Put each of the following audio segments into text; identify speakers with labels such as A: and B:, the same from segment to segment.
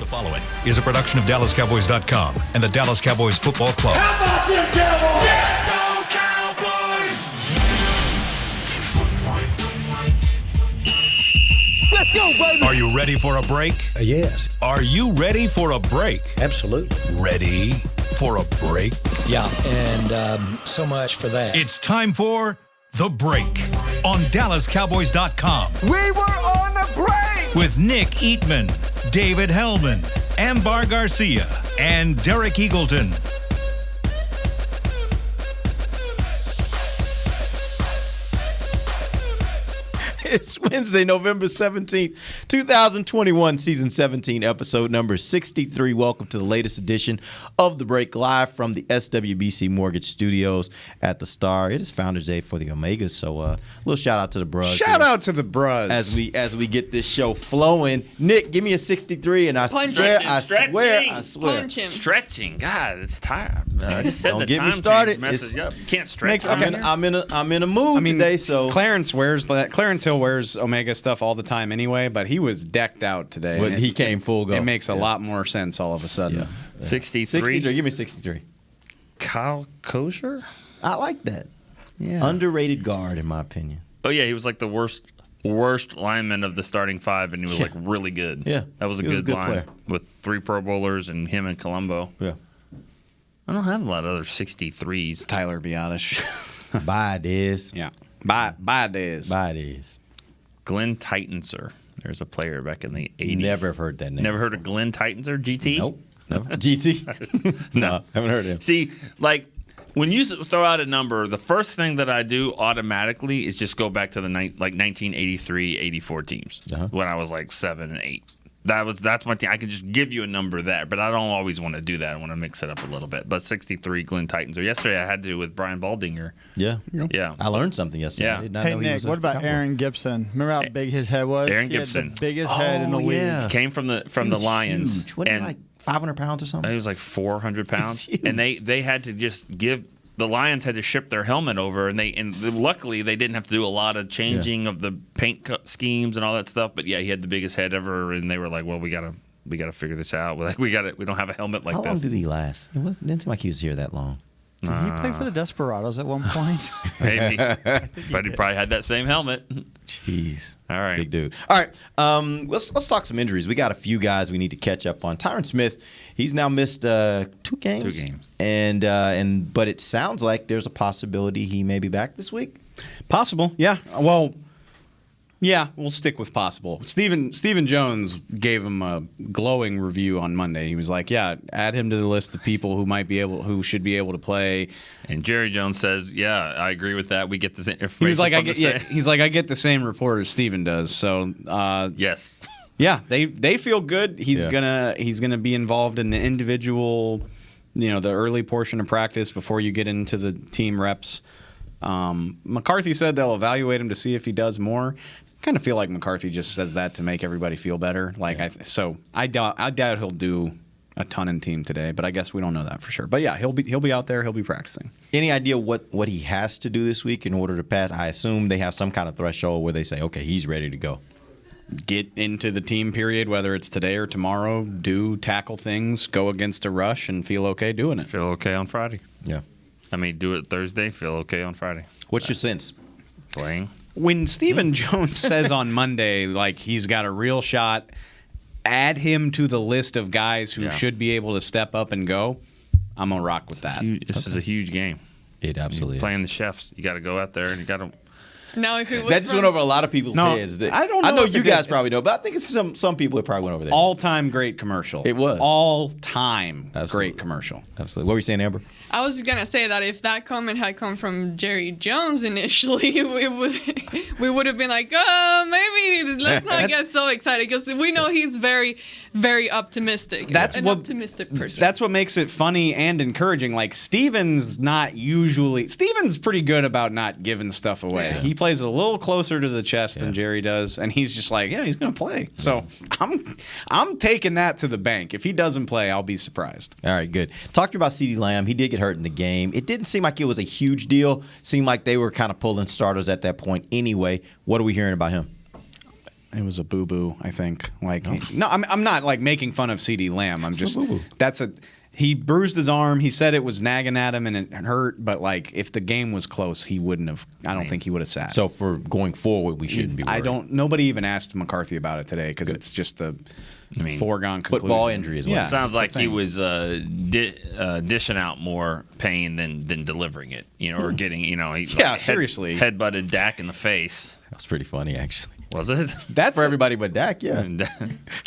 A: The following is a production of DallasCowboys.com and the Dallas Cowboys Football Club.
B: How about them Cowboys?
A: Yeah!
B: Go Cowboys!
C: Let's go, baby!
A: Are you ready for a break?
C: Yes.
A: Are you ready for a break?
C: Absolutely.
A: Ready for a break?
C: Yeah, and so much for that.
A: It's time for The Break on DallasCowboys.com.
B: We were on a break!
A: With Nick Eatman, David Hellman, Ambar Garcia, and Derek Eagleton.
D: It's Wednesday, November 17th, 2021, season 17, episode number 63. Welcome to the latest edition of The Break, live from the SWBC Mortgage Studios at the Star. It is Founders Day for the Omegas, so a little shout out to the Bruz.
E: Shout out to the Bruz.
D: As we get this show flowing. Nick, give me a 63, and I swear.
F: Punch him.
G: Stretching. God, it's tired. I just said
D: Don't
G: the
D: get me
G: time
D: started.
G: messes you up. You can't stretch.
D: I'm in a mood today, so
E: Clarence wears that. Clarence Hill wears Omega stuff all the time anyway, but he was decked out today.
D: But he came full go.
E: It makes a lot more sense all of a sudden.
D: Yeah.
G: 63.
D: Give me 63.
G: Kyle Kosher?
D: I like that.
G: Yeah.
D: Underrated guard, in my opinion.
G: Oh, yeah, he was like the worst lineman of the starting five, and he was like really good.
D: Yeah.
G: That was a
D: He was
G: good
D: a good
G: line
D: player.
G: with 3 Pro Bowlers and him and Colombo.
D: Yeah.
G: I don't have a lot of other 63s.
E: Tyler Biotish.
D: Bye, Diz.
E: Yeah. Bye, Diz.
D: Bye, Diz.
G: Glenn Titanser. There's a player back in the 80s.
D: Never have heard that name.
G: Never heard of Glenn Titanser, GT?
D: Nope. No. GT? No, haven't heard of him.
G: See, like, when you throw out a number, the first thing that I do automatically is just go back to the 1983, 84 teams when I was like 7 and 8. That's my team. I can just give you a number there, but I don't always want to do that. I want to mix it up a little bit. But 63, Glenn Titanser. Yesterday I had to with Brian Baldinger.
D: Yeah.
G: Yeah.
D: I learned something yesterday.
G: Yeah.
D: I did not
H: Hey,
D: know he
H: Nick,
D: was a
H: what about
D: Cowboy.
H: Aaron Gibson? Remember how big his head was?
G: Aaron
H: He had
G: Gibson.
H: the biggest head in the league.
D: Yeah.
G: He came from the
D: He was
G: Lions.
D: huge. What, like 500 pounds or something?
G: He was like 400 pounds.
D: huge.
G: And they had to just give – the Lions had to ship their helmet over, and luckily they didn't have to do a lot of changing of the paint schemes and all that stuff. But, yeah, he had the biggest head ever, and they were like, well, we got to figure this out. We don't have a helmet like
D: How
G: this.
D: long did he last? It didn't seem like he was here that long.
H: Did he play for the Desperados at one point?
G: Maybe. But he probably had that same helmet.
D: Jeez.
G: All right.
D: Big dude. All right. Let's talk some injuries. We got a few guys we need to catch up on. Tyron Smith, he's now missed 2 games.
G: 2 games.
D: But it sounds like there's a possibility he may be back this week.
E: Possible, yeah. Well, yeah, we'll stick with possible. Stephen Jones gave him a glowing review on Monday. He was like, "Yeah, add him to the list of people who should be able to play."
G: And Jerry Jones says, "Yeah, I agree with that. We get this information."
E: He was like,
G: from
E: "I get the same report as Stephen does." So,
G: yes,
E: yeah, they feel good. He's
D: Yeah.
E: gonna be involved in the individual, the early portion of practice before you get into the team reps. McCarthy said they'll evaluate him to see if he does more. I kind of feel like McCarthy just says that to make everybody feel better. I doubt he'll do a ton in team today, but I guess we don't know that for sure. But yeah, he'll be out there. He'll be practicing.
D: Any idea what he has to do this week in order to pass? I assume they have some kind of threshold where they say, okay, he's ready to go.
E: Get into the team period, whether it's today or tomorrow, tackle things, go against a rush, and feel okay doing it.
G: feel okay on Friday.
D: Yeah.
G: I mean, do it Thursday. Feel okay on Friday.
D: What's your sense?
G: Playing.
E: When Stephen Jones says on Monday, like, he's got a real shot, add him to the list of guys who should be able to step up and go, I'm going to rock with that.
G: This is a huge game.
D: It absolutely
G: Playing
D: is.
G: the chefs. You got to go out there and you got to.
F: Now, if it was
D: That just went over a lot of people's heads.
E: I don't know
D: I know
E: if
D: you
E: it
D: guys
E: did.
D: probably know, but I think it's some people it probably went over there.
E: All-time great commercial.
D: It was.
E: All-time
D: Absolutely.
E: great commercial.
D: Absolutely. What were you saying, Amber?
F: I was gonna say that if that comment had come from Jerry Jones initially, we would have been like, maybe let's not get so excited because we know he's very, very optimistic.
E: That's
F: an
E: what-
F: optimistic person.
E: That's what makes it funny and encouraging. Like, Steven's pretty good about not giving stuff away.
F: Yeah.
E: He plays a little closer to the chest than Jerry does, and he's just like, yeah, he's going to play. So I'm taking that to the bank. If he doesn't play, I'll be surprised.
D: All right, good. Talking about CeeDee Lamb, he did get hurt in the game. It didn't seem like it was a huge deal. Seemed like they were kind of pulling starters at that point anyway. What are we hearing about him?
E: It was a boo-boo, I think. Like, no, I'm not like making fun of CeeDee Lamb. I'm just he bruised his arm. He said it was nagging at him and it hurt. But like, if the game was close, he wouldn't have. I don't think he would have sat.
D: So for going forward, we shouldn't be worried.
E: Nobody even asked McCarthy about it today because it's just a foregone conclusion.
D: Football injury is what
E: Yeah,
D: it
G: Sounds like he was dishing out more pain than delivering it, or getting,
E: seriously.
G: Headbutted Dak in the face.
D: That's pretty funny, actually.
G: Was it?
E: That's
D: For everybody but Dak, yeah.
E: I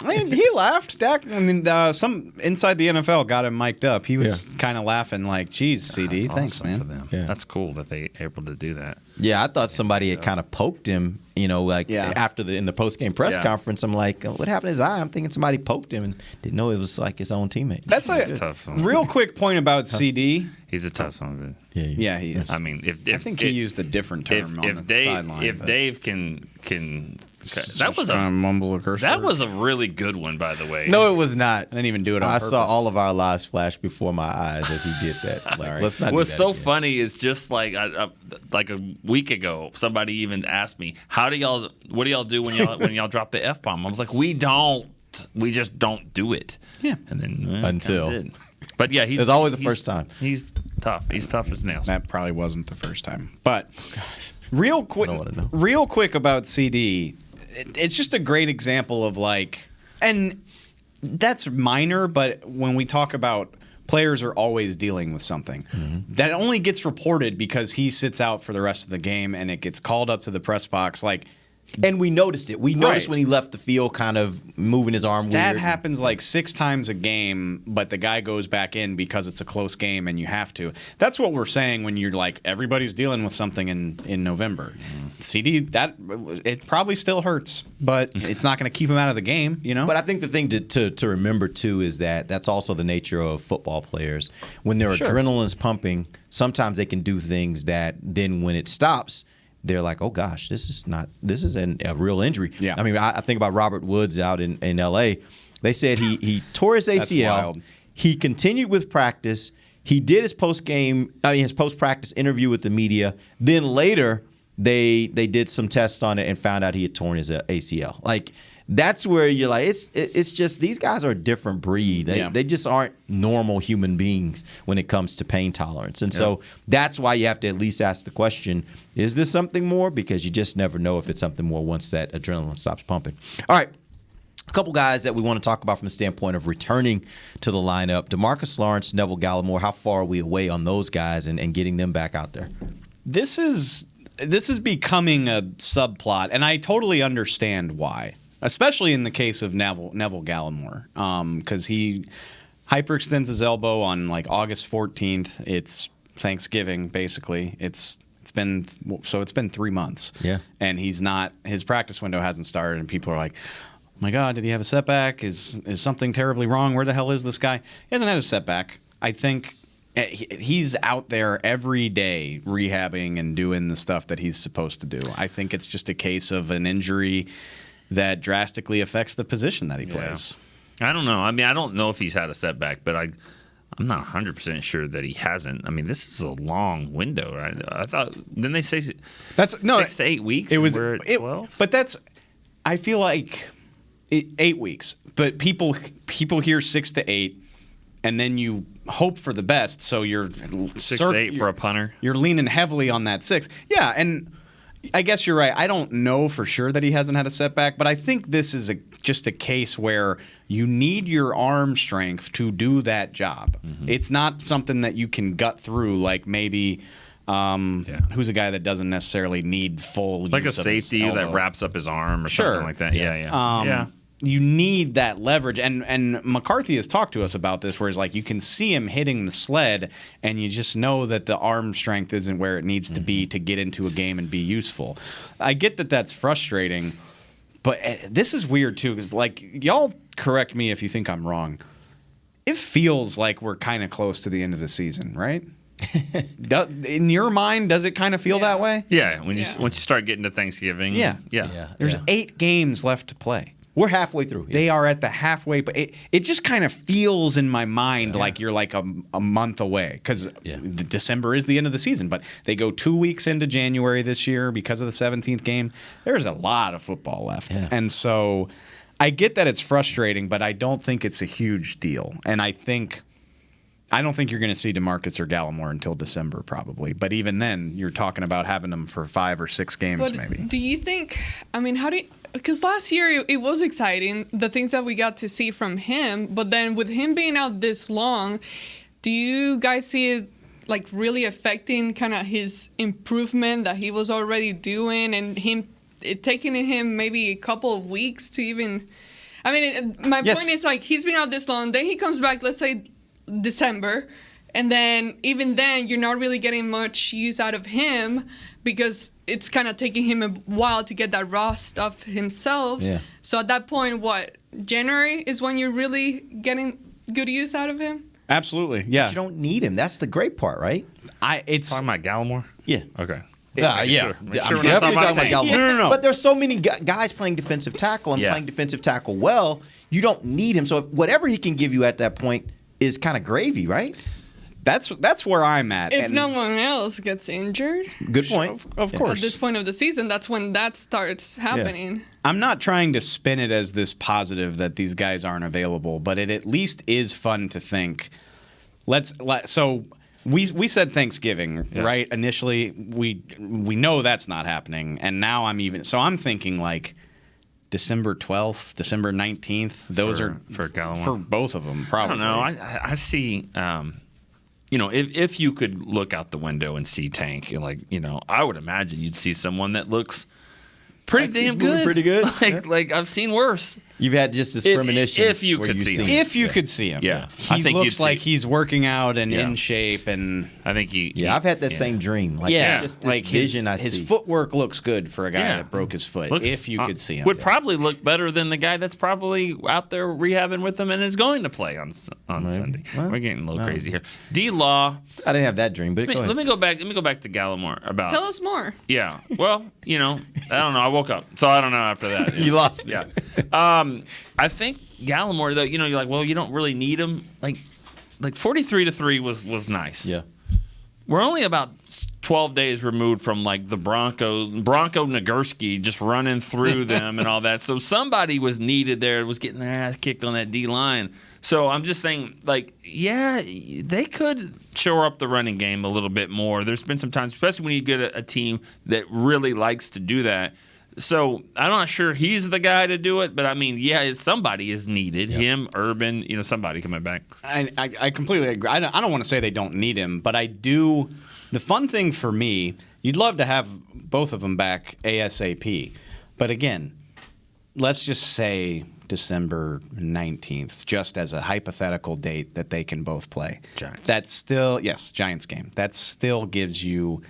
E: mean, he laughed. Dak. I mean, some inside the NFL got him mic'd up. He was kind of laughing, like, "Geez, CeeDee, thanks,
G: Awesome
E: man."
G: for them.
D: Yeah.
G: That's cool that they able to do that.
D: Yeah, I thought somebody had kind of poked him, after in the post-game press conference. I'm like, what happened to his eye? I'm thinking somebody poked him and didn't know it was like his own teammate.
E: That's a
G: tough.
E: real quick point about CeeDee.
G: He's a tough son.
E: Yeah, he is.
G: I mean, if
E: I think he used a different term on the sideline.
G: If Dave can that was
E: a mumble a curse.
G: That was a really good one, by the way.
D: No, it was not.
E: I didn't even do it on
D: I
E: purpose.
D: saw all of our lives flash before my eyes as he did that. Like, let's not do
G: What's
D: that
G: so
D: again.
G: funny is just like like a week ago, somebody even asked me, what do y'all do when y'all drop the F-bomb? I was like, we just don't do it.
E: Yeah.
G: And then
D: Until.
G: kinda did. But yeah,
D: There's always a first time.
G: He's tough. He's tough as nails.
E: That probably wasn't the first time. But real quick,
D: I don't wanna know.
E: real quick about CeeDee, it's just a great example of like, and that's minor, but when we talk about players are always dealing with something, that only gets reported because he sits out for the rest of the game and it gets called up to the press box. Like,
D: And we noticed it. We noticed
E: Right.
D: when he left the field kind of moving his arm
E: that
D: weird.
E: happens like 6 times a game, but the guy goes back in because it's a close game and you have to. That's what we're saying when you're like, everybody's dealing with something in November. CeeDee, it probably still hurts, but it's not going to keep him out of the game,
D: But I think the thing to remember, too, is that that's also the nature of football players. When their adrenaline's pumping, sometimes they can do things that then when it stops, they're like, oh, gosh, this is a real injury.
E: Yeah.
D: I mean, I think about Robert Woods out in L.A. They said he tore his ACL.
E: wild.
D: He continued with practice. He did his post-practice interview with the media. Then later, they did some tests on it and found out he had torn his ACL. Like, that's where you're like, it's just these guys are a different breed. They just aren't normal human beings when it comes to pain tolerance. And so that's why you have to at least ask the question, is this something more? Because you just never know if it's something more once that adrenaline stops pumping. All right. A couple guys that we want to talk about from the standpoint of returning to the lineup. DeMarcus Lawrence, Neville Gallimore, how far are we away on those guys and getting them back out there?
E: This is becoming a subplot, and I totally understand why. Especially in the case of Neville Gallimore, because he hyperextends his elbow on like August 14th. It's Thanksgiving, basically. It's been 3 months.
D: Yeah,
E: and his practice window hasn't started, and people are like, "Oh my God, did he have a setback? Is something terribly wrong? Where the hell is this guy?" He hasn't had a setback. I think he's out there every day rehabbing and doing the stuff that he's supposed to do. I think it's just a case of an injury that drastically affects the position that he plays.
G: I don't know. I mean, I don't know if he's had a setback, but I'm not 100% sure that he hasn't. I mean, this is a long window, right? I thought, didn't they say
E: that's
G: 6 to 8 weeks?
E: It was
G: we're at 12?
E: But I feel like 8 weeks. But people hear 6 to 8, and then you hope for the best. So you're
G: 6 to 8 for a punter.
E: You're leaning heavily on that 6. Yeah, and I guess you're right. I don't know for sure that he hasn't had a setback, but I think this is just a case where you need your arm strength to do that job. Mm-hmm. It's not something that you can gut through like maybe who's a guy that doesn't necessarily need full
G: like
E: use
G: a safety
E: of his elbow.
G: that wraps up his arm or something like that. Yeah.
E: You need that leverage, and McCarthy has talked to us about this, where it's like you can see him hitting the sled, and you just know that the arm strength isn't where it needs to be to get into a game and be useful. I get that that's frustrating, but this is weird too, because like y'all correct me if you think I'm wrong. It feels like we're kind of close to the end of the season, right? In your mind, does it kind of feel that way?
G: Yeah. Once you start getting to Thanksgiving.
E: Yeah.
G: Yeah.
E: There's 8 games left to play.
D: We're halfway through.
E: They are at the halfway, but it just kind of feels in my mind like you're like a month away because December is the end of the season. But they go 2 weeks into January this year because of the 17th game. There's a lot of football left.
D: Yeah.
E: And so I get that it's frustrating, but I don't think it's a huge deal. And I don't think you're going to see DeMarcus or Gallimore until December probably. But even then, you're talking about having them for 5 or 6 games
F: But
E: maybe.
F: do you think, I mean, because last year it was exciting, the things that we got to see from him, but then with him being out this long, do you guys see it like really affecting kind of his improvement that he was already doing and it taking him maybe a couple of weeks to even, I mean, my point is like he's been out this long, then he comes back, let's say December, and then even then you're not really getting much use out of him because it's kind of taking him a while to get that raw stuff himself.
D: Yeah.
F: So at that point, January is when you're really getting good use out of him?
E: Absolutely, yeah.
D: But you don't need him. That's the great part, right?
G: Talking about Gallimore?
D: Yeah.
G: Okay.
D: Yeah.
G: Make sure
D: I'm
G: we're not
D: definitely
G: talking
D: talking
G: about
D: about
G: Tank.
D: Gallimore.
E: No.
D: But there's so many guys playing defensive tackle and playing defensive tackle well. You don't need him. So whatever he can give you at that point is kind of gravy, right?
E: That's where I'm at.
F: If
E: and
F: no one else gets injured,
D: Good point.
E: of
F: at
E: course.
F: this point of the season, that's when that starts happening.
E: I'm not trying to spin it as this positive that these guys aren't available, but it at least is fun to think. So we said Thanksgiving, right? Initially, we know that's not happening, and now I'm thinking like December 12th, December 19th. Those are
G: for Gallimore.
E: for both of them. Probably.
G: I don't know. I see. If you could look out the window and see Tank, I would imagine you'd see someone that looks pretty damn good.
D: Pretty good.
G: Like I've seen worse.
D: You've had just this premonition.
G: If you
D: where
G: could
D: you've
G: see
D: seen
G: him.
E: If you could see him,
G: Yeah.
E: he
G: I think
E: looks
G: you'd see
E: like
G: it.
E: he's working out and in shape, and
G: I think he.
D: Yeah, I've had that same dream. Like, it's just this
E: like
D: vision I
E: his
D: see.
E: footwork looks good for a guy
G: Yeah.
E: that broke his foot.
G: Looks-
E: if you could see him,
G: would probably look better than the guy that's probably out there rehabbing with him and is going to play on Sunday.
D: Well,
G: We're getting a little crazy here. D-Law.
D: I didn't have that dream, but go ahead.
G: Let me go back to Gallimore about.
F: Tell us more.
G: Yeah. Well, I don't know. I woke up, so I don't know after that.
D: You lost.
G: Yeah. I think Gallimore, though, you're like, well, you don't really need him. Like 43-3 was nice.
D: Yeah.
G: We're only about 12 days removed from like the Bronco Nagurski just running through them and all that. So somebody was needed there, was getting their ass kicked on that D line. So I'm just saying, they could shore up the running game a little bit more. There's been some times, especially when you get a team that really likes to do that. So I'm not sure he's the guy to do it, but I mean, somebody is needed. Yep. Him, Urban, somebody coming back.
E: I completely agree. I don't want to say they don't need him, but I do. The fun thing for me, you'd love to have both of them back ASAP. But again, let's just say December 19th, just as a hypothetical date that they can both play.
G: Giants.
E: That's still, Giants game. That still gives you.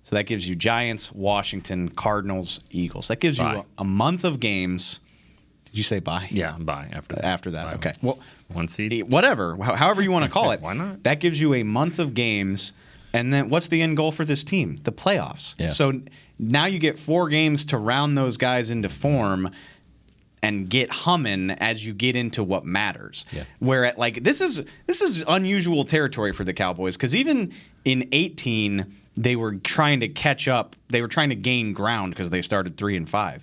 E: So that gives you Giants, Washington, Cardinals, Eagles. That gives you a month of games. Did you say bye?
G: Yeah, bye after that.
E: After that, okay. Well,
G: one seed.
E: Whatever, however you want to call it.
G: Why not?
E: That gives you a month of games, and then what's the end goal for this team? The playoffs.
D: Yeah.
E: So now you get 4 games to round those guys into form and get humming as you get into what matters.
D: Yeah.
E: Where this is unusual territory for the Cowboys because even in 18 they were trying to catch up. They were trying to gain ground because they started 3-5.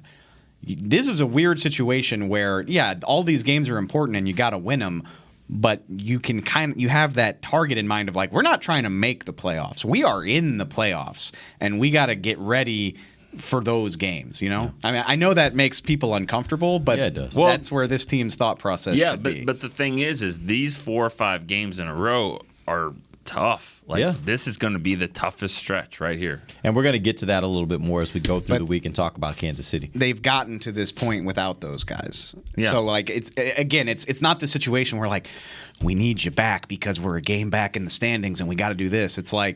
E: This is a weird situation where all these games are important and you got to win them, but you have that target in mind of we're not trying to make the playoffs. We are in the playoffs and we got to get ready for those games, I mean, I know that makes people uncomfortable, but
D: it does.
E: That's where this team's thought process should be.
G: But the thing is these 4 or 5 games in a row are tough. This is going to be the toughest stretch right here.
D: And we're going to get to that a little bit more as we go through the week and talk about Kansas City.
E: They've gotten to this point without those guys.
G: Yeah.
E: So it's not the situation where we need you back because we're a game back in the standings and we got to do this. It's we're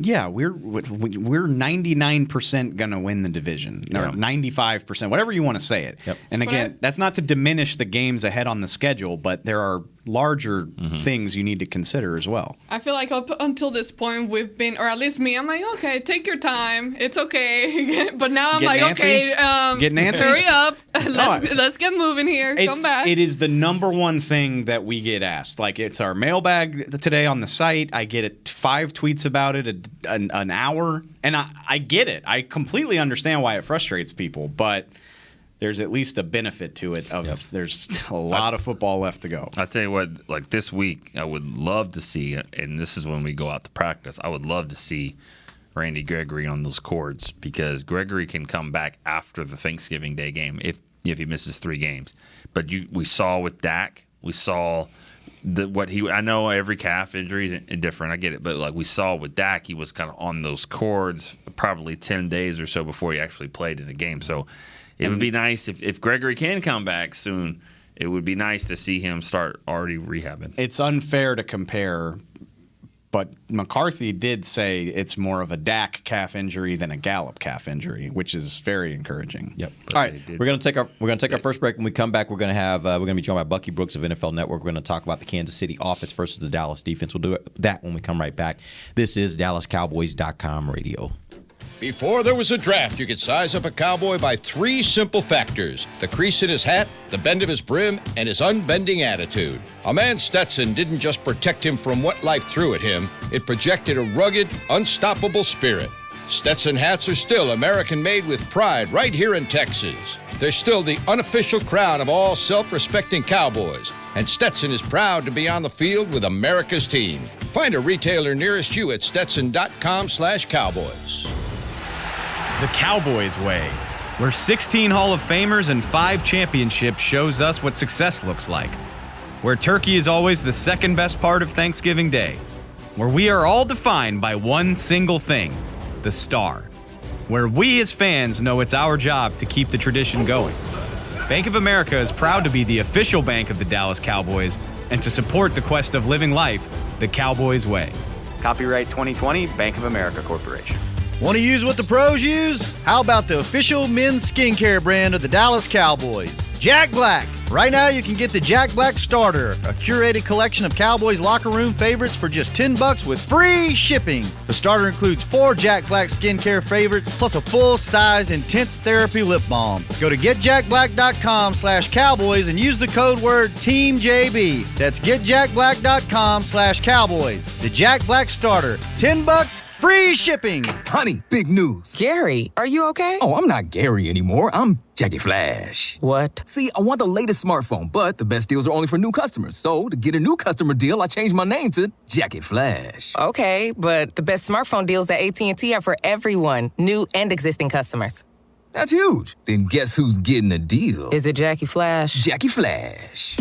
E: 99% going to win the division, or 95%, whatever you want to say it.
D: Yep.
E: And again, that's not to diminish the games ahead on the schedule, but there are larger things you need to consider as well.
F: I feel like up until this point we've been, or at least me, I'm like, okay, take your time, it's okay. But now I'm
E: Get
F: like,
E: Nancy?
F: okay,
E: Get Nancy?
F: hurry up, let's get moving here. Come back.
E: It is the number one thing that we get asked. Like, it's our mailbag today on the site. I get 5 tweets about it an hour, and I get it. I completely understand why it frustrates people, but there's at least a benefit to it. There's a lot of football left to go.
G: I tell you what, like this week, I would love to see, and this is when we go out to practice, I would love to see Randy Gregory on those cords, because Gregory can come back after the Thanksgiving Day game if he misses 3 games. But we saw with Dak, we saw I know every calf injury is different, I get it, but like we saw with Dak, he was kind of on those cords probably 10 days or so before he actually played in the game. So it would be nice if Gregory can come back soon. It would be nice to see him start already rehabbing.
E: It's unfair to compare, but McCarthy did say it's more of a Dak calf injury than a Gallup calf injury, which is very encouraging.
D: Yep. All right, we're gonna take our first break. When we come back, we're gonna be joined by Bucky Brooks of NFL Network. We're gonna talk about the Kansas City offense versus the Dallas defense. We'll do that when we come right back. This is DallasCowboys.com radio.
I: Before there was a draft, you could size up a cowboy by 3 simple factors: the crease in his hat, the bend of his brim, and his unbending attitude. A man Stetson didn't just protect him from what life threw at him, it projected a rugged, unstoppable spirit. Stetson hats are still American-made with pride right here in Texas. They're still the unofficial crown of all self-respecting cowboys, and Stetson is proud to be on the field with America's team. Find a retailer nearest you at stetson.com/cowboys.
J: The Cowboys way, where 16 Hall of Famers and 5 championships shows us what success looks like. Where turkey is always the second best part of Thanksgiving Day. Where we are all defined by one single thing, the star. Where we as fans know it's our job to keep the tradition going. Bank of America is proud to be the official bank of the Dallas Cowboys and to support the quest of living life the Cowboys way. Copyright 2020, Bank of America Corporation.
K: Want to use what the pros use? How about the official men's skincare brand of the Dallas Cowboys, Jack Black? Right now you can get the Jack Black Starter, a curated collection of Cowboys locker room favorites for just $10 with free shipping. The starter includes 4 Jack Black skincare favorites plus a full-sized intense therapy lip balm. Go to getjackblack.com/cowboys and use the code word TEAMJB. That's getjackblack.com/cowboys. The Jack Black Starter, $10, free shipping.
L: Honey, big news.
M: Gary, are you okay?
L: Oh, I'm not Gary anymore. I'm Jackie Flash.
M: What?
L: See, I want the latest smartphone, but the best deals are only for new customers. So, to get a new customer deal, I changed my name to Jackie Flash.
M: Okay, but the best smartphone deals at AT&T are for everyone, new and existing customers.
L: That's huge. Then guess who's getting a deal?
M: Is it Jackie Flash?
L: Jackie Flash.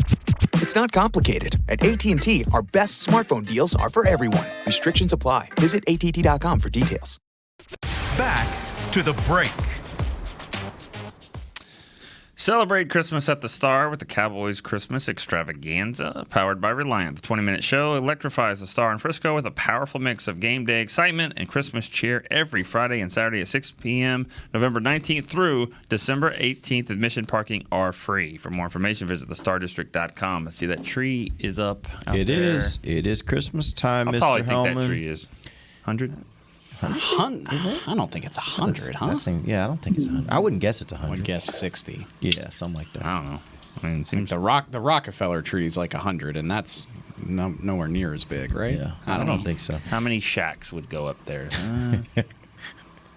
N: It's not complicated. At AT&T, our best smartphone deals are for everyone. Restrictions apply. Visit att.com for details.
A: Back to the break.
G: Celebrate Christmas at the Star with the Cowboys Christmas Extravaganza, powered by Reliant. The 20-minute show electrifies the Star in Frisco with a powerful mix of game day excitement and Christmas cheer every Friday and Saturday at 6 p.m., November 19th through December 18th. Admission parking are free. For more information, visit thestardistrict.com. I see that tree is up out
D: It
G: there.
D: is. It is Christmas time,
G: How
D: Mr.
G: tall do you think
D: Hellman.
G: that tree is? 100?
E: I don't think it's 100, huh?
D: Yeah, I don't think it's 100. I wouldn't guess it's 100.
E: I would guess 60.
D: Yeah, something like that.
G: I don't know. I mean, it seems
E: the Rockefeller tree is like 100, and that's nowhere near as big, right?
D: Yeah,
G: I
D: don't think so.
G: How many shacks would go up there?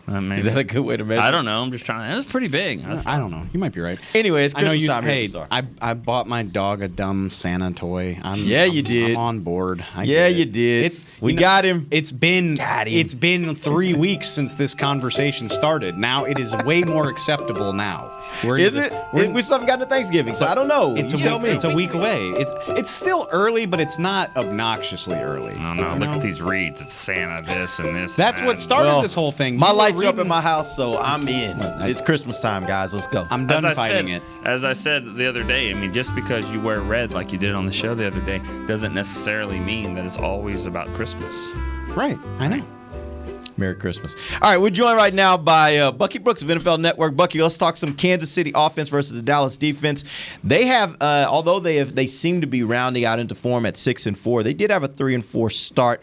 D: Is that a good way to measure?
G: I don't know. I'm just trying. It was pretty big.
E: I don't know. You might be right.
D: Anyway, it's
E: I know
D: Christmas
E: you.
D: time here at
E: Hey,
D: the Star.
E: I bought my dog a dumb Santa toy.
D: You did.
E: I'm on board.
D: You did. We got him.
E: It's been 3 weeks since this conversation started. Now it is way more acceptable now.
D: Is it? We still haven't gotten to Thanksgiving, so I don't know.
E: It's
D: It's
E: a week away. It's still early, but it's not obnoxiously early.
G: I don't know. Look at these reads. It's Santa this and this.
E: That's
G: and
E: what
G: that.
E: started this whole thing.
D: My
E: You were
D: lights are up
E: reading-
D: in my house, so I'm in. It's Christmas time, guys. Let's go.
E: I'm done fighting it.
G: As I said the other day, I mean, just because you wear red like you did on the show the other day doesn't necessarily mean that it's always about Christmas.
E: Right. I know.
D: Merry Christmas. All right, we're joined right now by Bucky Brooks of NFL Network. Bucky, let's talk some Kansas City offense versus the Dallas defense. They have, although they seem to be rounding out into form at 6-4, they did have a 3-4 start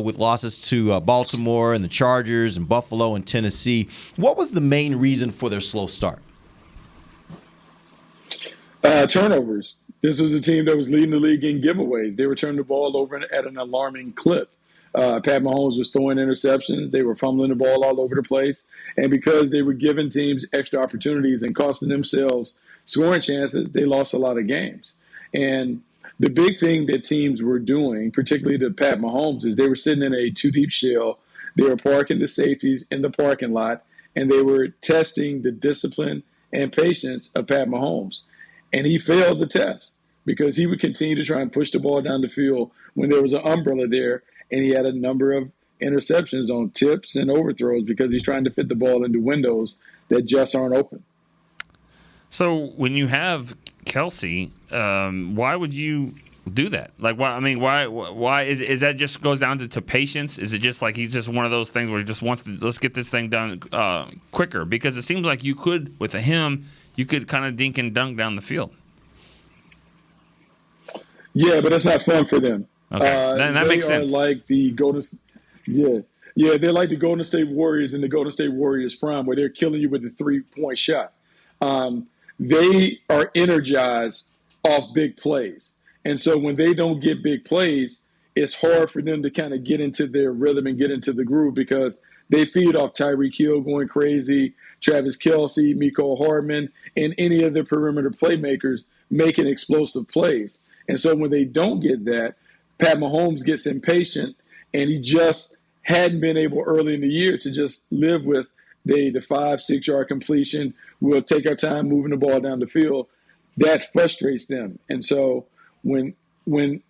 D: with losses to Baltimore and the Chargers and Buffalo and Tennessee. What was the main reason for their slow start?
O: Turnovers. This was a team that was leading the league in giveaways. They were turning the ball over at an alarming clip. Pat Mahomes was throwing interceptions. They were fumbling the ball all over the place. And because they were giving teams extra opportunities and costing themselves scoring chances, they lost a lot of games. And the big thing that teams were doing, particularly to Pat Mahomes, is they were sitting in a two-deep shell. They were parking the safeties in the parking lot, and they were testing the discipline and patience of Pat Mahomes. And he failed the test because he would continue to try and push the ball down the field when there was an umbrella there, and he had a number of interceptions on tips and overthrows because he's trying to fit the ball into windows that just aren't open.
G: So when you have Kelce, why would you do that? Like, why? I mean, why is that? Just goes down to patience? Is it just like he's just one of those things where he just wants to let's get this thing done quicker? Because it seems like you could with him. You could kind of dink and dunk down the field.
O: Yeah, but that's not fun for them.
G: Okay, then that makes sense.
O: They are like the they're like the Golden State Warriors in the Golden State Warriors prime, where they're killing you with the 3-point shot. They are energized off big plays, and so when they don't get big plays, it's hard for them to kind of get into their rhythm and get into the groove because they feed off Tyreek Hill going crazy, Travis Kelce, Mecole Hardman, and any of the perimeter playmakers making explosive plays. And so when they don't get that, Pat Mahomes gets impatient, and he just hadn't been able early in the year to just live with the 5-6 yard completion. We'll take our time moving the ball down the field. That frustrates them. And so when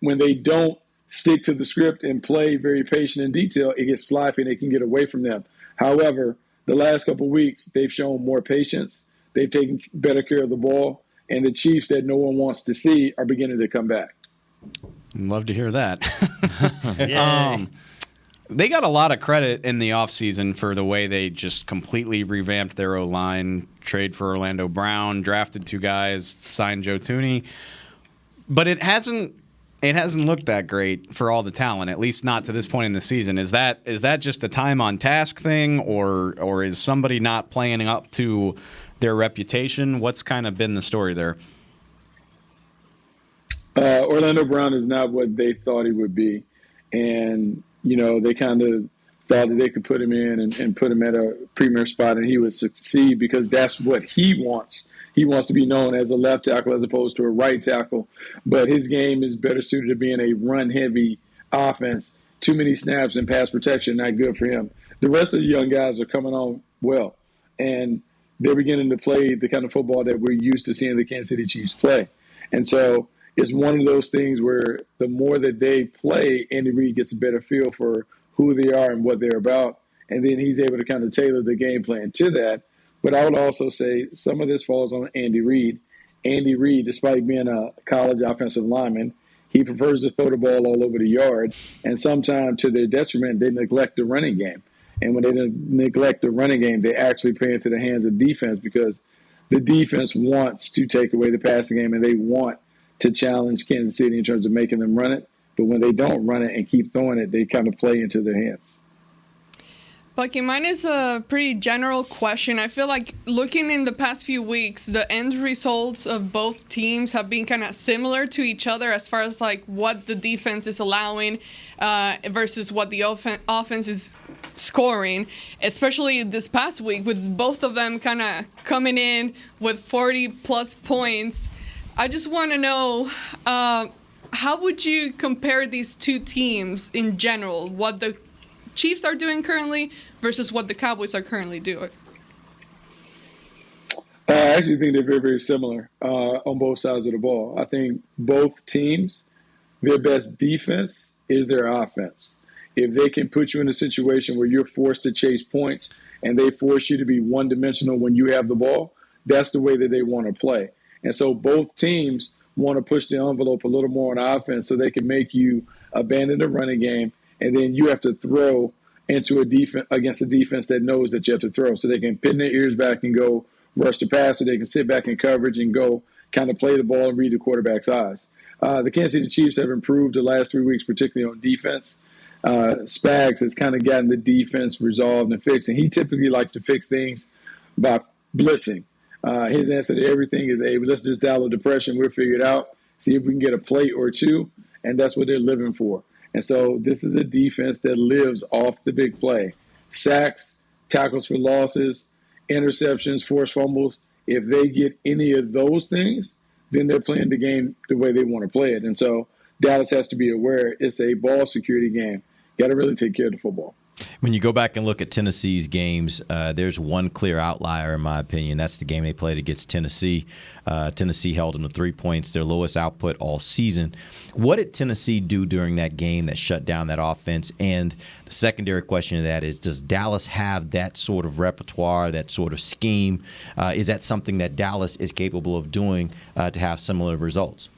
O: they don't stick to the script and play very patient and detailed, it gets sloppy and it can get away from them. However, the last couple of weeks, they've shown more patience. They've taken better care of the ball. And the Chiefs that no one wants to see are beginning to come back.
E: Love to hear that. They got a lot of credit in the offseason for the way they just completely revamped their O-line, trade for Orlando Brown, drafted 2 guys, signed Joe Thuney. But it hasn't looked that great for all the talent, at least not to this point in the season. Is that just a time on task thing, or is somebody not playing up to their reputation? What's kind of been the story there?
O: Orlando Brown is not what they thought he would be. And, they kind of thought that they could put him in and put him at a premier spot and he would succeed because that's what he wants. He wants to be known as a left tackle as opposed to a right tackle. But his game is better suited to being a run-heavy offense. Too many snaps and pass protection, not good for him. The rest of the young guys are coming on well. And they're beginning to play the kind of football that we're used to seeing the Kansas City Chiefs play. And so it's one of those things where the more that they play, Andy Reid gets a better feel for who they are and what they're about. And then he's able to kind of tailor the game plan to that. But I would also say some of this falls on Andy Reid. Andy Reid, despite being a college offensive lineman, he prefers to throw the ball all over the yard. And sometimes to their detriment, they neglect the running game. And when they neglect the running game, they actually play into the hands of defense because the defense wants to take away the passing game and they want to challenge Kansas City in terms of making them run it. But when they don't run it and keep throwing it, they kind of play into their hands.
F: Bucky, mine is a pretty general question. I feel like looking in the past few weeks, the end results of both teams have been kind of similar to each other as far as like what the defense is allowing versus what the offense is scoring, especially this past week with both of them kind of coming in with 40-plus points. I just want to know, how would you compare these two teams in general, what the Chiefs are doing currently versus what the Cowboys are currently doing?
O: I actually think they're very, very similar on both sides of the ball. I think both teams, their best defense is their offense. If they can put you in a situation where you're forced to chase points and they force you to be one-dimensional when you have the ball, that's the way that they want to play. And so both teams want to push the envelope a little more on offense so they can make you abandon the running game, and then you have to throw into a defense against a defense that knows that you have to throw, so they can pin their ears back and go rush the pass, so they can sit back in coverage and go kind of play the ball and read the quarterback's eyes. The Kansas City Chiefs have improved the last 3 weeks, particularly on defense. Spags has kind of gotten the defense resolved and fixed, and he typically likes to fix things by blitzing. His answer to everything is, hey, let's just dial a depression. We'll figure it out, see if we can get a play or two, and that's what they're living for. And so this is a defense that lives off the big play. Sacks, tackles for losses, interceptions, forced fumbles. If they get any of those things, then they're playing the game the way they want to play it. And so Dallas has to be aware it's a ball security game. Got to really take care of the football.
D: When you go back and look at Tennessee's games, there's one clear outlier, in my opinion. That's the game they played against Tennessee. Tennessee held them to 3 points, their lowest output all season. What did Tennessee do during that game that shut down that offense? And the secondary question to that is, does Dallas have that sort of repertoire, that sort of scheme? Is that something that Dallas is capable of doing to have similar results?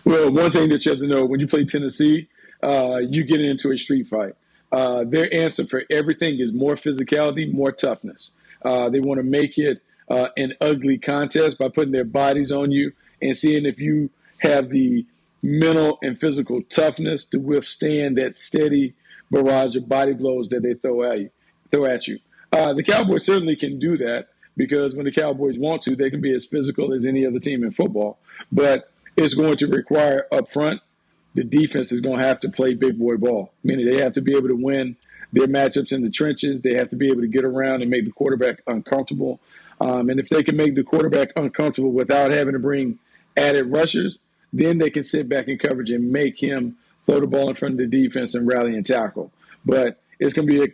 O: Well, one thing that you have to know, when you play Tennessee, you get into a street fight. Their answer for everything is more physicality, more toughness. They want to make it an ugly contest by putting their bodies on you and seeing if you have the mental and physical toughness to withstand that steady barrage of body blows that they throw at you. The Cowboys certainly can do that, because when the Cowboys want to, they can be as physical as any other team in football. But it's going to require up front, the defense is going to have to play big boy ball, meaning they have to be able to win their matchups in the trenches. They have to be able to get around and make the quarterback uncomfortable. And if they can make the quarterback uncomfortable without having to bring added rushers, then they can sit back in coverage and make him throw the ball in front of the defense and rally and tackle. But it's going to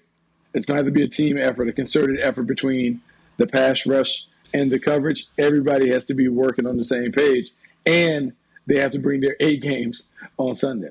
O: have to be a team effort, a concerted effort between the pass rush and the coverage. Everybody has to be working on the same page, and they have to bring their A games on Sunday.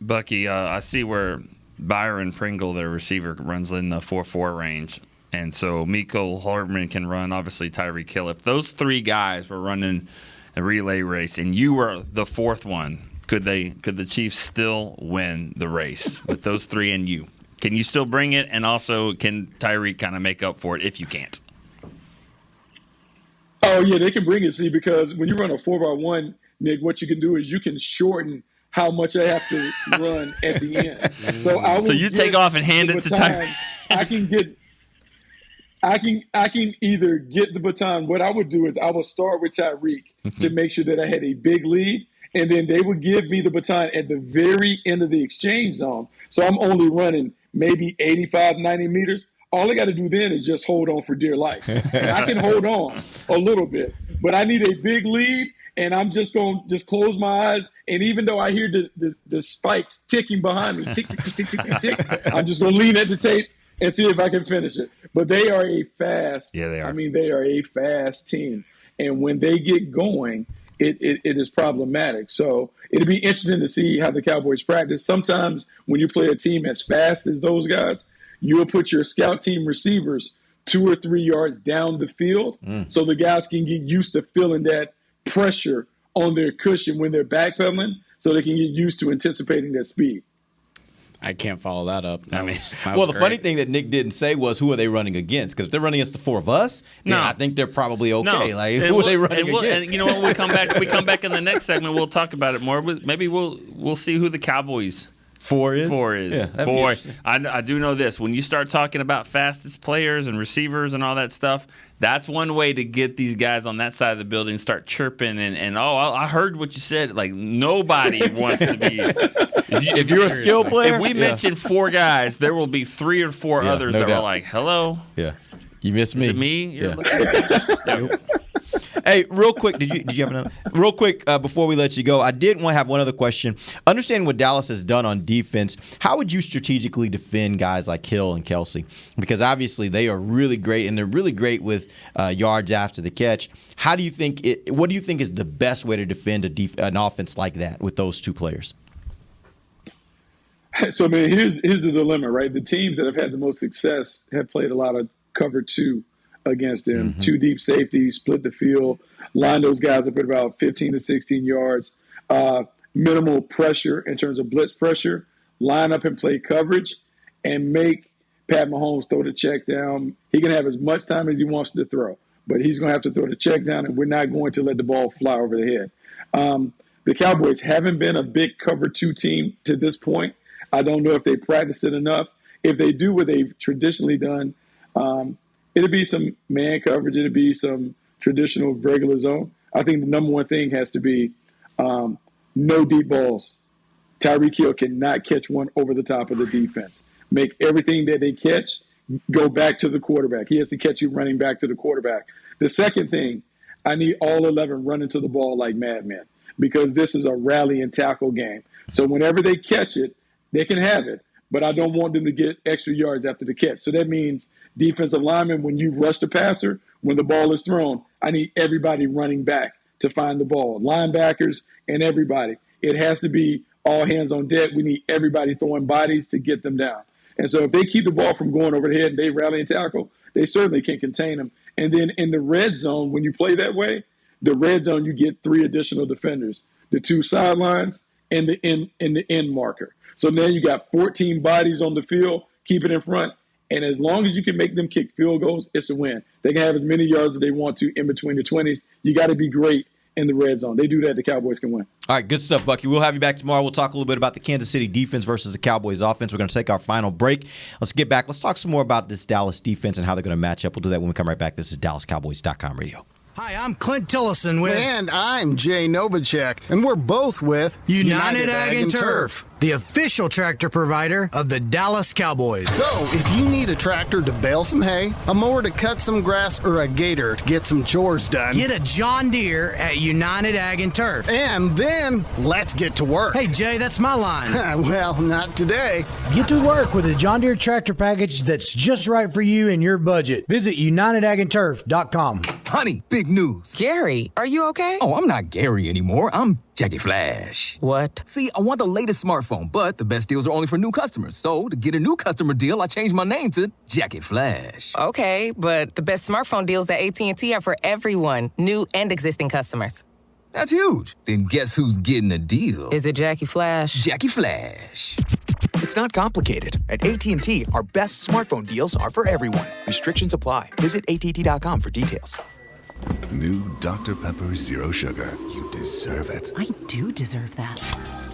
G: Bucky, I see where Byron Pringle, their receiver, runs in the 4.4 range. And so Mecole Hardman can run, obviously Tyreek Hill. If those three guys were running a relay race and you were the fourth one, could the Chiefs still win the race with those three and you? Can you still bring it? And also, can Tyreek kind of make up for it if you can't?
O: Oh, yeah, they can bring it. See, because when you run a 4x1, Nick, what you can do is you can shorten how much I have to run at the end. So
G: you take off and hand it to Tyreek.
O: I can either get the baton. What I would do is I would start with Tyreek to make sure that I had a big lead, and then they would give me the baton at the very end of the exchange zone. So I'm only running maybe 85, 90 meters. All I got to do then is just hold on for dear life. And I can hold on a little bit, but I need a big lead, and I'm just going to close my eyes. And even though I hear the spikes ticking behind me, tick, tick, tick, tick, tick, tick, tick, I'm just going to lean at the tape and see if I can finish it. But they are a fast.
G: Yeah, they are.
O: I mean, they are a fast team. And when they get going, it is problematic. So it'll be interesting to see how the Cowboys practice. Sometimes when you play a team as fast as those guys, you'll put your scout team receivers 2 or 3 yards down the field so the guys can get used to feeling that pressure on their cushion when they're backpedaling, so they can get used to anticipating that speed.
E: I can't follow that up.
D: The funny thing that Nick didn't say was, who are they running against? Because if they're running against the four of us, then I think they're probably okay.
G: No.
D: Like, who are they running against?
G: And you know what? We come back in the next segment. We'll talk about it more. Maybe we'll see who the Cowboys
D: Four is.
G: Yeah, boy, I do know this. When you start talking about fastest players and receivers and all that stuff, that's one way to get these guys on that side of the building start chirping and I heard what you said. Like, nobody wants to be. If you're a skill player, if we mention 4 guys, there will be 3 or 4 others that are like, "Hello,
D: you miss me."
G: Is it me?
D: Yeah. Hey, real quick, did you have another? Real quick, before we let you go, I did want to have one other question. Understanding what Dallas has done on defense, how would you strategically defend guys like Hill and Kelce? Because obviously they are really great, and they're really great with yards after the catch. How do you think what do you think is the best way to defend an offense like that with those two players?
O: So, man, here's the dilemma, right? The teams that have had the most success have played a lot of cover 2 against them. 2 deep safeties, split the field, line those guys up at about 15 to 16 yards. Minimal pressure in terms of blitz pressure, line up and play coverage and make Pat Mahomes throw the check down. He can have as much time as he wants to throw, but he's going to have to throw the check down, and we're not going to let the ball fly over the head. The Cowboys haven't been a big cover 2 team to this point. I don't know if they practice it enough. If they do what they've traditionally done, it'll be some man coverage. It'll be some traditional regular zone. I think the number one thing has to be no deep balls. Tyreek Hill cannot catch one over the top of the defense. Make everything that they catch go back to the quarterback. He has to catch you running back to the quarterback. The second thing, I need all 11 running to the ball like madmen, because this is a rally and tackle game. So whenever they catch it, they can have it, but I don't want them to get extra yards after the catch. So that means defensive linemen, when you rush the passer, when the ball is thrown, I need everybody running back to find the ball. Linebackers and everybody. It has to be all hands on deck. We need everybody throwing bodies to get them down. And so if they keep the ball from going over the head and they rally and tackle, they certainly can contain them. And then in the red zone, when you play that way, the red zone, you get 3 additional defenders, the 2 sidelines and the end marker. So now you got 14 bodies on the field, keep it in front. And as long as you can make them kick field goals, it's a win. They can have as many yards as they want to in between the 20s. You got to be great in the red zone. They do that, the Cowboys can win.
D: All right, good stuff, Bucky. We'll have you back tomorrow. We'll talk a little bit about the Kansas City defense versus the Cowboys offense. We're going to take our final break. Let's get back. Let's talk some more about this Dallas defense and how they're going to match up. We'll do that when we come right back. This is DallasCowboys.com radio.
P: Hi, I'm Clint Tillison with...
Q: And I'm Jay Novacek, and we're both with...
P: United Ag and Turf, the official tractor provider of the Dallas Cowboys.
Q: So, if you need a tractor to bale some hay, a mower to cut some grass, or a gator to get some chores done...
P: Get a John Deere at United Ag and Turf.
Q: And then, let's get to work.
P: Hey, Jay, that's my line.
Q: Well, not today.
R: Get to work with a John Deere tractor package that's just right for you and your budget. Visit UnitedAgAndTurf.com.
L: Honey, big news.
M: Gary, are you okay?
L: Oh, I'm not Gary anymore. I'm Jackie Flash.
M: What?
L: See, I want the latest smartphone, but the best deals are only for new customers. So, to get a new customer deal, I changed my name to Jackie Flash.
M: Okay, but the best smartphone deals at AT&T are for everyone, new and existing customers.
L: That's huge. Then guess who's getting a deal?
M: Is it Jackie Flash?
L: Jackie Flash.
N: It's not complicated. At AT&T, our best smartphone deals are for everyone. Restrictions apply. Visit att.com for details.
S: New Dr. Pepper Zero Sugar. You deserve it.
T: I do deserve that.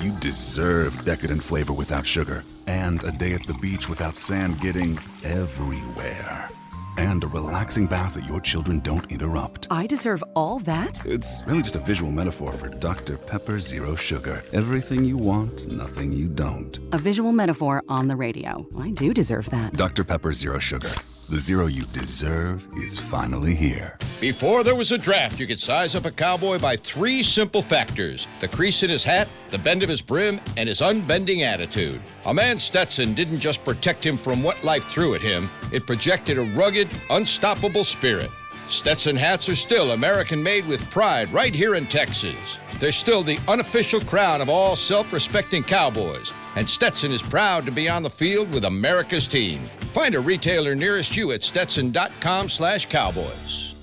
S: You deserve decadent flavor without sugar. And a day at the beach without sand getting everywhere. And a relaxing bath that your children don't interrupt.
T: I deserve all that?
S: It's really just a visual metaphor for Dr. Pepper Zero Sugar. Everything you want, nothing you don't.
T: A visual metaphor on the radio. I do deserve that.
S: Dr. Pepper Zero Sugar. The zero you deserve is finally here.
I: Before there was a draft, you could size up a cowboy by 3 simple factors: the crease in his hat, the bend of his brim, and his unbending attitude. A man's Stetson didn't just protect him from what life threw at him, it projected a rugged, unstoppable spirit. Stetson hats are still American-made with pride right here in Texas. They're still the unofficial crown of all self-respecting cowboys, and Stetson is proud to be on the field with America's team. Find a retailer nearest you at stetson.com/cowboys.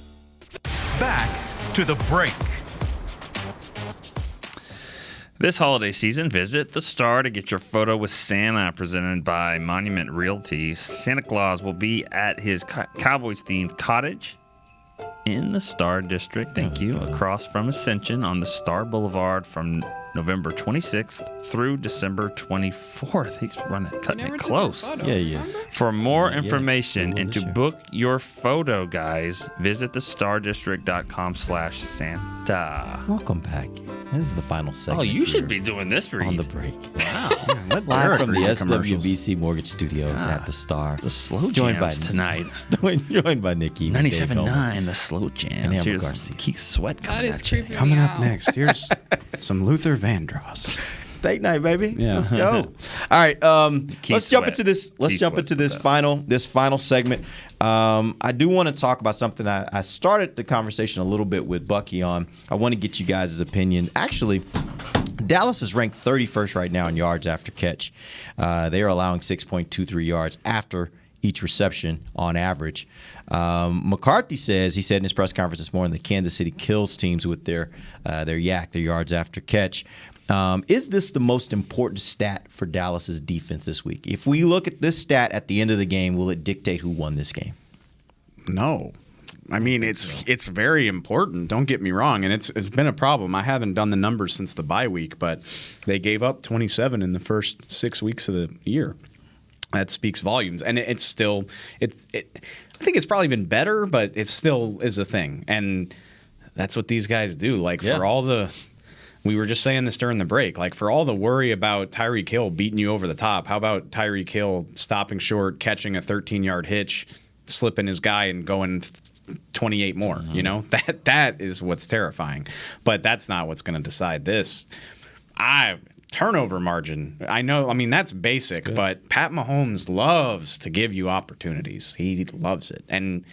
A: Back to the break.
G: This holiday season, visit the Star to get your photo with Santa, presented by Monument Realty. Santa Claus will be at his Cowboys-themed cottage in the Star District, across from Ascension on the Star Boulevard from November 26th through December 24th. He's cutting it close.
D: Yeah, he is.
G: For more information and to book your photo, guys, visit thestardistrict.com/Santa.
D: Welcome back. This is the final segment.
G: Oh, you should be doing this, Reed.
D: On the break.
G: Wow.
D: Live from the SWBC Mortgage Studios at the Star.
G: The slow
D: joined
G: jams
D: by
G: tonight.
D: Joined by Nikki.
G: 97.9, the slow jam.
D: And Amber
G: Here's
D: Garcia.
G: Keith Sweat coming
F: That is
G: at you.
F: creepy.
E: Coming up next, here's some Luther Vandross.
D: Date night, baby.
E: Yeah.
D: Let's go. All right. Let's jump
G: Sweat.
D: into this. Let's
G: Keith
D: jump
G: Sweat's
D: into this final segment. I do want to talk about something I started the conversation a little bit with Bucky on. I want to get you guys' opinion. Actually, Dallas is ranked 31st right now in yards after catch. They are allowing 6.23 yards after each reception on average. McCarthy says, he said in his press conference this morning, that Kansas City kills teams with their YAC, their yards after catch. Is this the most important stat for Dallas's defense this week? If we look at this stat at the end of the game, will it dictate who won this game?
E: No. I mean, it's very important. Don't get me wrong, and it's been a problem. I haven't done the numbers since the bye week, but they gave up 27 in the first 6 weeks of the year. That speaks volumes, and it's still I think it's probably been better, but it still is a thing, and that's what these guys do. Like for all the. We were just saying this during the break. Like, for all the worry about Tyreek Hill beating you over the top, how about Tyreek Hill stopping short, catching a 13-yard hitch, slipping his guy, and going 28 more? You know, that is what's terrifying. But that's not what's going to decide this. Turnover margin. I know. I mean, that's basic. But Pat Mahomes loves to give you opportunities. He loves it, and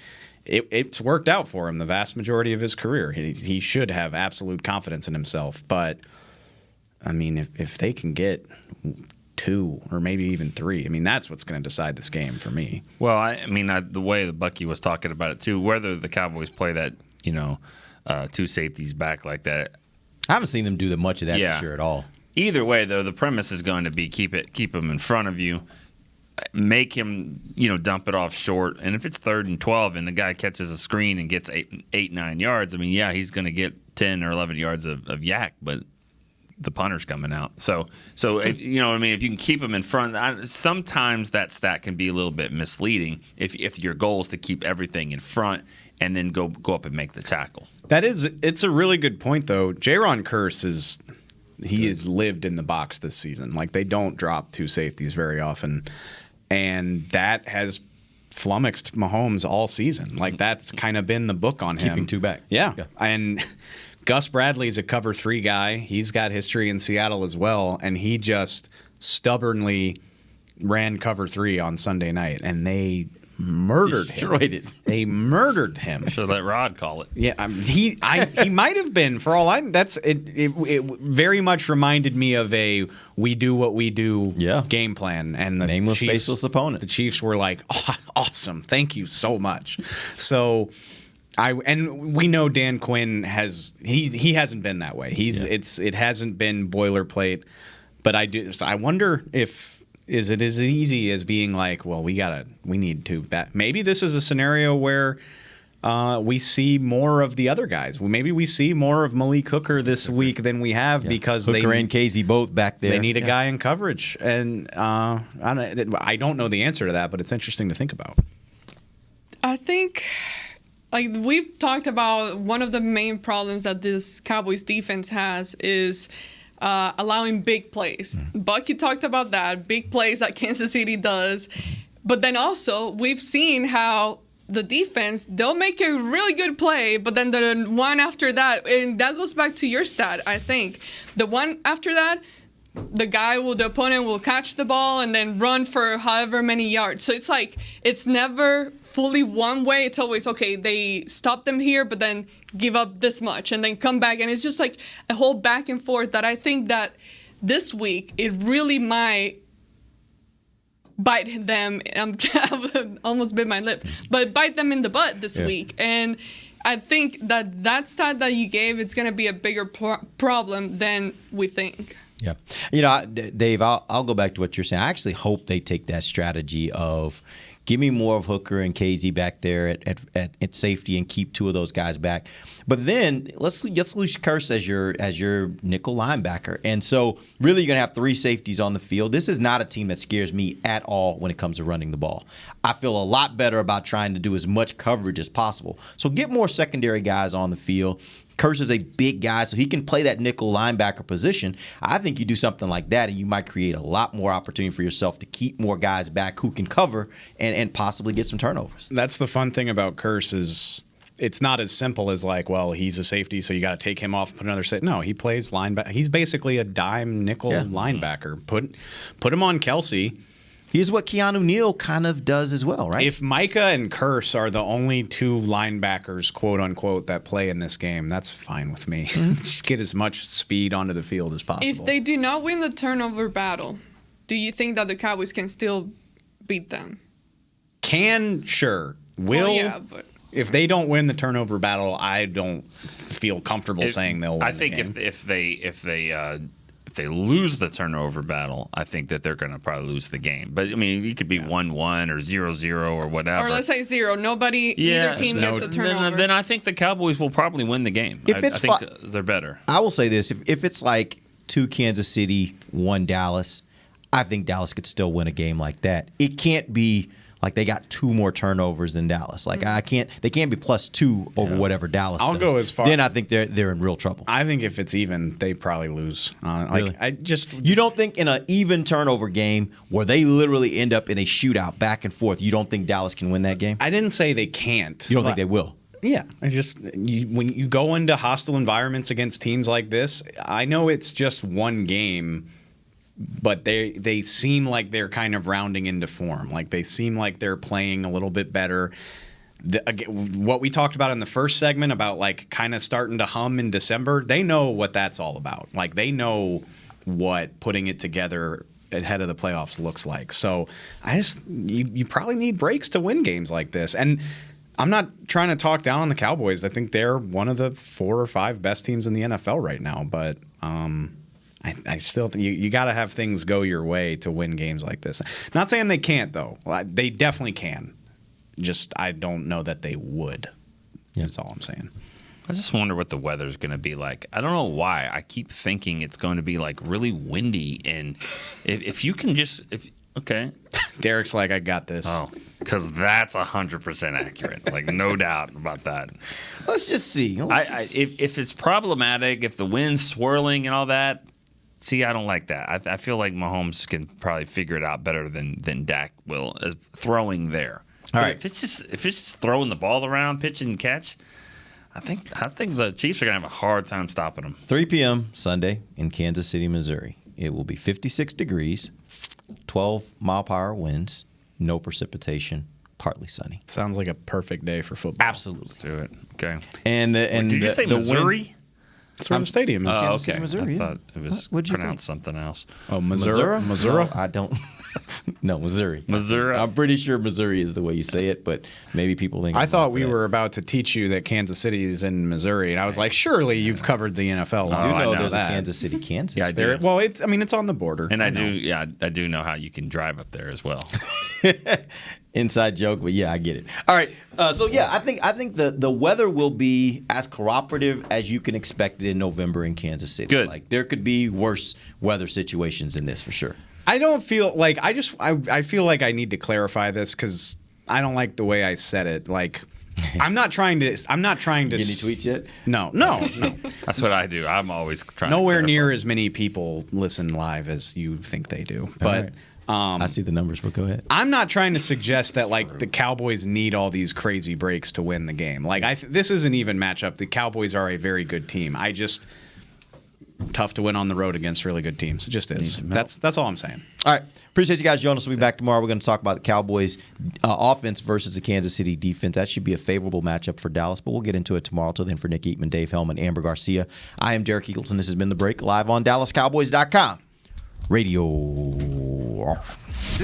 E: it's worked out for him the vast majority of his career. He should have absolute confidence in himself. But, I mean, if they can get 2 or maybe even 3, I mean, that's what's going to decide this game for me.
G: Well, I mean, the way that Bucky was talking about it, too, whether the Cowboys play that, 2 safeties back like that.
D: I haven't seen them do much of that this year at all.
G: Either way, though, the premise is going to be keep him in front of you. Make him, dump it off short. And if it's 3rd and 12 and the guy catches a screen and gets 9 yards, I mean, yeah, he's going to get 10 or 11 yards of YAC, but the punter's coming out. So if you can keep him in front, sometimes that stat can be a little bit misleading if your goal is to keep everything in front and then go up and make the tackle.
E: It's a really good point, though. Jaron Kearse has lived in the box this season. Like, they don't drop 2 safeties very often. And that has flummoxed Mahomes all season. Like, that's kind of been the book on him.
D: Keeping 2 back.
E: Yeah. And Gus Bradley's a cover 3 guy. He's got history in Seattle as well. And he just stubbornly ran cover 3 on Sunday night. And they murdered
D: Destroyed
E: him. They murdered him.
G: Should let Rod call it.
E: Yeah, he might have been, for all I. That's it very much reminded me of a we do what we do game plan, and the
D: nameless, faceless opponent.
E: The Chiefs were like, awesome, thank you so much. So and we know Dan Quinn he hasn't been that way. It hasn't been boilerplate, but I wonder if. Is it as easy as being like, well, we need to that? Maybe this is a scenario where we see more of the other guys. Maybe we see more of Malik Hooker this week than we have because
D: Hooker and Casey both back there.
E: They need a guy in coverage, and I don't know the answer to that, but it's interesting to think about.
F: I think, like we've talked about, one of the main problems that this Cowboys defense has is allowing big plays. Bucky talked about that, big plays that Kansas City does. But then also, we've seen how the defense, they'll make a really good play, but then the one after that, and that goes back to your stat, I think. The one after that, the opponent will catch the ball and then run for however many yards. So it's like, it's never fully one way. It's always, okay, they stop them here, but then give up this much and then come back. And it's just like a whole back and forth that I think that this week, it really might bite them. I almost bit my lip, but bite them in the butt this week. And I think that stat that you gave, it's going to be a bigger problem than we think.
D: Yeah. Dave, I'll go back to what you're saying. I actually hope they take that strategy of give me more of Hooker and KZ back there at safety and keep 2 of those guys back. But then let's lose Kearse as your nickel linebacker. And so really you're going to have 3 safeties on the field. This is not a team that scares me at all when it comes to running the ball. I feel a lot better about trying to do as much coverage as possible. So get more secondary guys on the field. Kearse is a big guy, so he can play that nickel linebacker position. I think you do something like that, and you might create a lot more opportunity for yourself to keep more guys back who can cover and possibly get some turnovers.
E: That's the fun thing about Kearse is it's not as simple as like, well, he's a safety, so you got to take him off and put another safety. No, he plays linebacker. He's basically a dime nickel linebacker. Put him on Kelce.
D: Here's what Keanu Neal kind of does as well, right?
E: If Micah and Kearse are the only 2 linebackers, quote unquote, that play in this game, that's fine with me. Just get as much speed onto the field as possible.
F: If they do not win the turnover battle, do you think that the Cowboys can still beat them?
E: Sure. Will.
F: But
E: if they don't win the turnover battle, I don't feel comfortable saying they'll win.
G: I think if they if they lose the turnover battle, I think that they're going to probably lose the game. But I mean, it could be 1-1 or 0-0 or whatever.
F: Or let's say 0. Either team gets a turnover.
G: Then I think the Cowboys will probably win the game. I think they're better.
D: I will say this: if it's like 2 Kansas City, 1 Dallas, I think Dallas could still win a game like that. It can't be like they got 2 more turnovers than Dallas. Like they can't be +2 over whatever Dallas does.
E: I'll go as far.
D: Then I think they're in real trouble.
E: I think if it's even, they probably lose.
D: Really?
E: You
D: don't think in an even turnover game where they literally end up in a shootout back and forth, you don't think Dallas can win that game?
E: I didn't say they can't.
D: You don't think they will?
E: Yeah, when you go into hostile environments against teams like this, I know it's just one game, but they seem like they're kind of rounding into form. Like they seem like they're playing a little bit better. What we talked about in the first segment about like kind of starting to hum in December, they know what that's all about. Like they know what putting it together ahead of the playoffs looks like. So you probably need breaks to win games like this. And I'm not trying to talk down on the Cowboys. I think they're one of the 4 or 5 best teams in the NFL right now. But I still think you got to have things go your way to win games like this. Not saying they can't, though. They definitely can. Just I don't know that they would. That's all I'm saying.
G: I just wonder what the weather's going to be like. I don't know why. I keep thinking it's going to be like really windy. And if you can just okay.
E: Derek's like, I got this.
G: Oh, because that's 100% accurate. Like, no doubt about that.
D: Let's just see.
G: If it's problematic, if the wind's swirling and all that, see, I don't like that. I feel like Mahomes can probably figure it out better than Dak will as throwing there.
D: All right.
G: If it's just throwing the ball around, pitch and catch, I think the Chiefs are going to have a hard time stopping them.
D: 3 p.m. Sunday in Kansas City, Missouri. It will be 56 degrees, 12-mile-per-hour winds, no precipitation, partly sunny.
E: Sounds like a perfect day for football.
D: Absolutely.
G: Let's do it. Okay.
D: And
G: did you say Missouri?
E: That's where the stadium is.
G: Oh,
D: Kansas City,
G: okay.
D: Missouri,
G: I thought it was pronounced something else.
E: Oh, Missouri?
D: No, I don't. No, Missouri.
G: Missouri.
D: I'm pretty sure Missouri is the way you say it, but maybe people think.
E: I thought we were about to teach you that Kansas City is in Missouri, and I was like, surely you've covered the NFL.
D: I know there's a Kansas City, Kansas.
G: Yeah, I do.
E: Well, it's on the border.
G: And I do know how you can drive up there as well.
D: Inside joke, but yeah, I get it. All right, so yeah, I think the weather will be as cooperative as you can expect it in November in Kansas City.
G: Good.
D: Like there could be worse weather situations than this for sure.
E: I don't feel like I feel like I need to clarify this because I don't like the way I said it. Like I'm not trying to.
D: Get any tweets yet?
E: No.
G: That's what I do. I'm always trying.
E: Nowhere
G: to
E: near as many people listen live as you think they do. But
D: I see the numbers, but go ahead.
E: I'm not trying to suggest that like the Cowboys need all these crazy breaks to win the game. Like this is an even matchup. The Cowboys are a very good team. Tough to win on the road against really good teams. It just is. That's all I'm saying.
D: All right. Appreciate you guys joining us. We'll be back tomorrow. We're going to talk about the Cowboys offense versus the Kansas City defense. That should be a favorable matchup for Dallas, but we'll get into it tomorrow. Till then, for Nick Eatman, Dave Hellman, Amber Garcia, I am Derek Eagleton. This has been The Break, live on DallasCowboys.com. Radio.